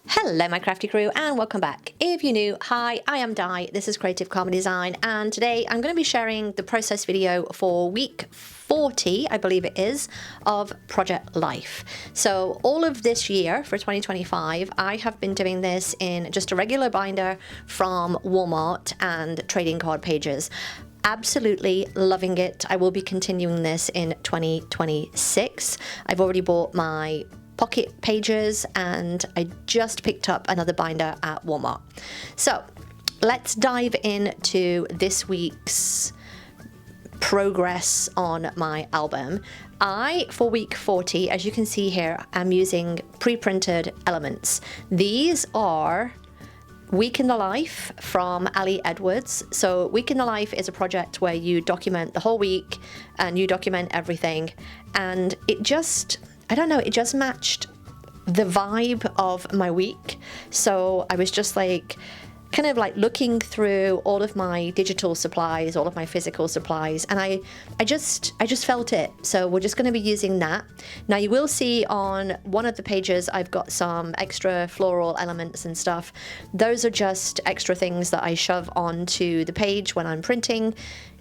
Hello my crafty crew and welcome back. If you're new, hi, I am Di, this is Creative Karma Design, and today I'm going to be sharing the process video for week 40, I believe it is, of Project Life. So all of this year for 2025, I have been doing this in just a regular binder from Walmart and trading card pages. Absolutely loving it. I will be continuing this in 2026. I've already bought my pocket pages and I just picked up another binder at Walmart. So let's dive into this week's progress on my album. For week 40, as you can see here, I'm using pre-printed elements. These are Week in the Life from Ali Edwards. So Week in the Life is a project where you document the whole week and you document everything, and it just, I don't know, it just matched the vibe of my week. So I was just like, kind of like looking through all of my digital supplies, all of my physical supplies, and I just felt it. So we're just going to be using that. Now you will see on one of the pages I've got some extra floral elements and stuff. Those are just extra things that I shove onto the page when I'm printing,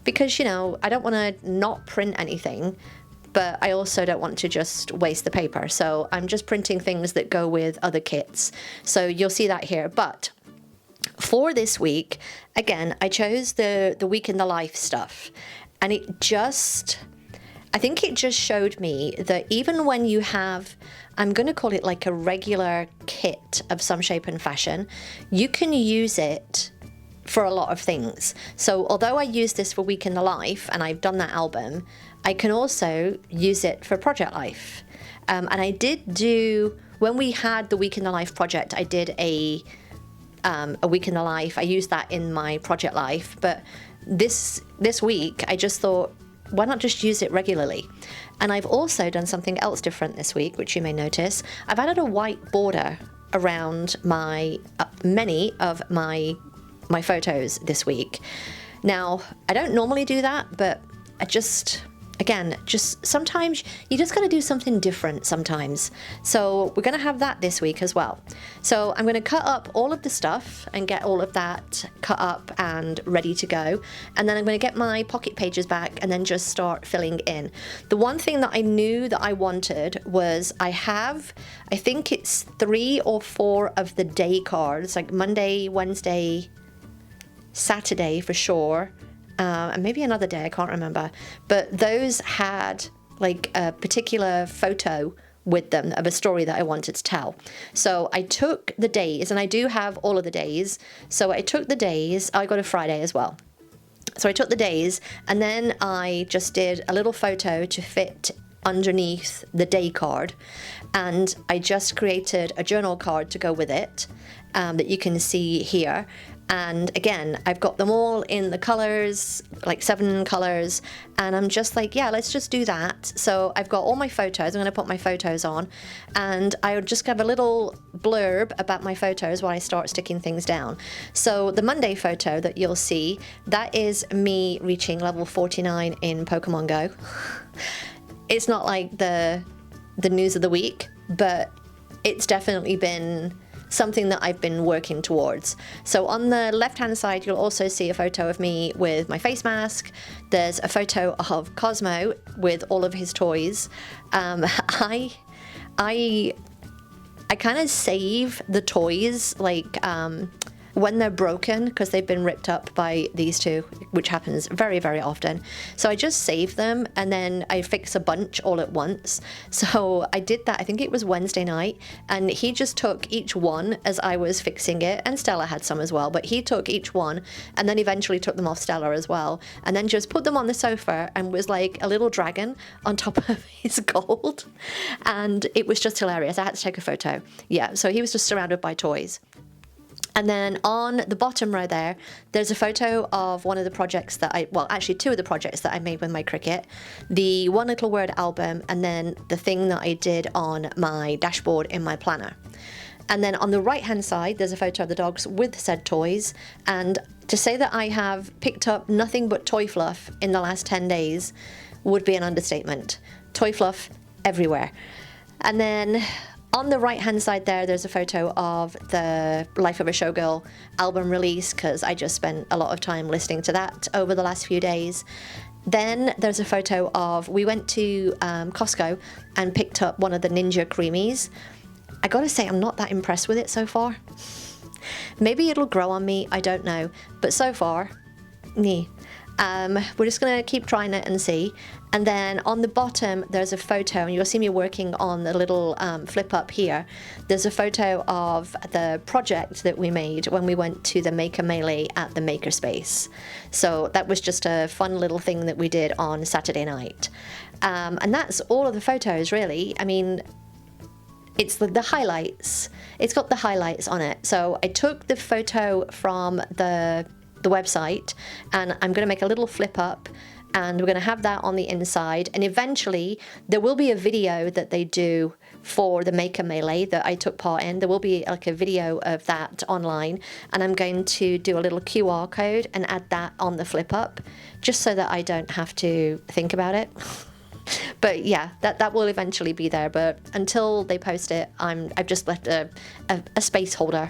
because, you know, I don't want to not print anything, but I also don't want to just waste the paper. So I'm just printing things that go with other kits. So you'll see that here. But for this week, again, I chose the Week in the Life stuff, and I think it just showed me that even when you have, I'm going to call it like a regular kit of some shape and fashion, you can use it for a lot of things. So although I use this for Week in the Life and I've done that album, I can also use it for Project Life. And I did do, when we had the Week in the Life project, I did a Week in the Life. I used that in my Project Life, but this week I just thought, why not just use it regularly? And I've also done something else different this week, which you may notice. I've added a white border around my many of my photos this week. Now, I don't normally do that, but I just sometimes you just gotta do something different sometimes. So we're gonna have that this week as well. So I'm gonna cut up all of the stuff and get all of that cut up and ready to go. And then I'm gonna get my pocket pages back and then just start filling in. The one thing that I knew that I wanted was I think it's 3 or 4 of the day cards, like Monday, Wednesday, Saturday for sure. And maybe another day, I can't remember, but those had like a particular photo with them of a story that I wanted to tell. So I took the days, and I do have all of the days. So I took the days, I got a Friday as well. So I took the days and then I just did a little photo to fit underneath the day card. And I just created a journal card to go with it that you can see here. And again, I've got them all in the colors, like 7 colors, and I'm just like, yeah, let's just do that. So I've got all my photos. I'm going to put my photos on, and I would just have a little blurb about my photos while I start sticking things down. So the Monday photo that you'll see, that is me reaching level 49 in Pokemon Go. It's not like the news of the week, but it's definitely been something that I've been working towards. So on the left hand side, you'll also see a photo of me with my face mask. There's a photo of Cosmo with all of his toys. I kind of save the toys like when they're broken, because they've been ripped up by these two, which happens very, very often. So I just save them and then I fix a bunch all at once. So I did that, I think it was Wednesday night, and he just took each one as I was fixing it, and Stella had some as well, but he took each one and then eventually took them off Stella as well, and then just put them on the sofa and was like a little dragon on top of his gold. And it was just hilarious. I had to take a photo. Yeah, so he was just surrounded by toys. And then on the bottom row there's a photo of one of the projects that actually 2 of the projects that I made with my Cricut. The One Little Word album, and then the thing that I did on my dashboard in my planner. And then on the right hand side, there's a photo of the dogs with said toys. And to say that I have picked up nothing but toy fluff in the last 10 days would be an understatement. Toy fluff everywhere. And then On the right hand side there's a photo of the Life of a Showgirl album release, because I just spent a lot of time listening to that over the last few days. Then there's a photo of, we went to Costco and picked up one of the Ninja Creamies. I gotta say, I'm not that impressed with it so far. Maybe it'll grow on me, I don't know. But so far, nah. We're just gonna keep trying it and see. And then on the bottom, there's a photo, and you'll see me working on the little flip up here. There's a photo of the project that we made when we went to the Maker Melee at the Makerspace. So that was just a fun little thing that we did on Saturday night. And that's all of the photos, really. I mean, it's the highlights. It's got the highlights on it. So I took the photo from the website, and I'm going to make a little flip up, and we're going to have that on the inside. And eventually there will be a video that they do for the Maker Melee that I took part in. There will be like a video of that online, and I'm going to do a little QR code and add that on the flip up, just so that I don't have to think about it. But yeah, that will eventually be there. But until they post it, I've just left a space holder.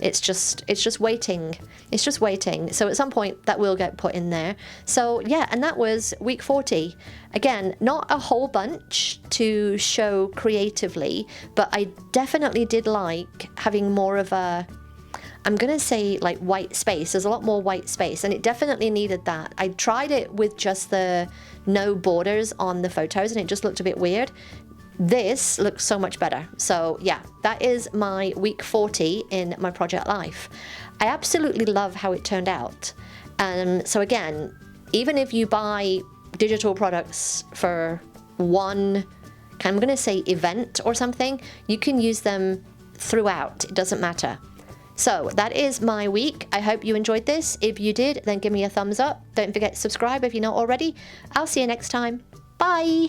It's just waiting. It's just waiting. So at some point that will get put in there. So yeah, and that was week 40. Again, not a whole bunch to show creatively, but I definitely did like having more of a, I'm gonna say, like, white space. There's a lot more white space, and it definitely needed that. I tried it with just the no borders on the photos, and it just looked a bit weird. This looks so much better. So yeah, that is my week 40 in my project life. I absolutely love how it turned out. So again, even if you buy digital products for one, I'm gonna say, event or something, you can use them throughout. It doesn't matter. So that is my week. I hope you enjoyed this. If you did, then give me a thumbs up. Don't forget to subscribe if you're not already. I'll see you next time. Bye.